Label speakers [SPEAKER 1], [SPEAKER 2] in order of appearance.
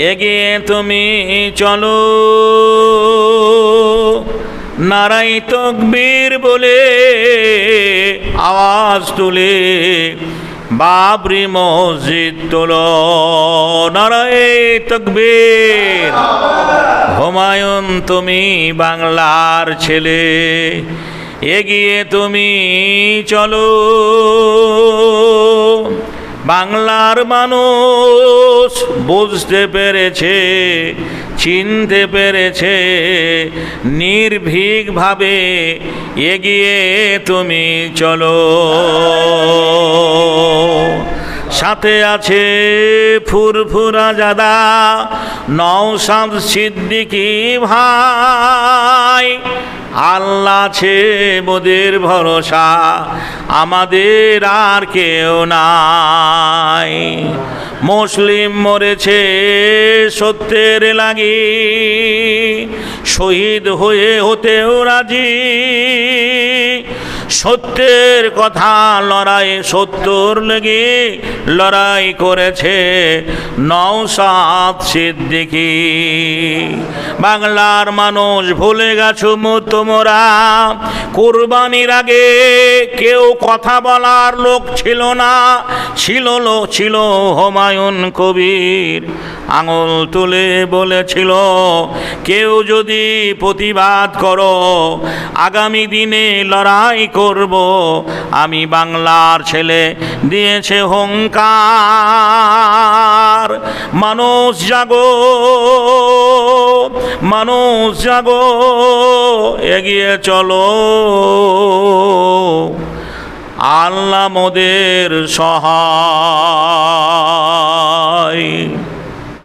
[SPEAKER 1] এগিয়ে তুমি চলো, নারাই তকবীর বলে আওয়াজ তুলে বাবরি মসজিদ তোলো, নারায়ে তকবীর। হুমায়ুন তুমি বাংলার ছেলে, এগিয়ে তুমি চলো। বাংলার মানুষ বুঝতে পেরেছে, চিনতে পেরেছে, নির্ভীকভাবে এগিয়ে তুমি চলো। সাথে আছে ফুরফুরা জাদা নওশাদ সিদ্দিকী ভাই, আল্লাহ আছে মোদের ভরসা, আমাদের আর কেউ নাই। মুসলিম মরেছে সত্যের লাগি, শহীদ হয়ে হতেও রাজি। সত্যের কথা লড়াই, সত্যর লেগে লড়াই করেছে নওশাদ সিদ্দিকী। বাংলার মানুষ ভুলে গেছো তোমরা, কুরবানির আগে কেউ কথা বলার লোক ছিল না, ছিল হুমায়ুন কবির। আঙুল তুলে বলেছিল, কেউ যদি প্রতিবাদ করো আগামী দিনে লড়াই করব। আমি বাংলার ছেলে দিয়েছে হুঙ্কার। মানুষ জাগো, মানুষ জাগো, এগিয়ে চলো, আল্লাহ মোদের সহায়।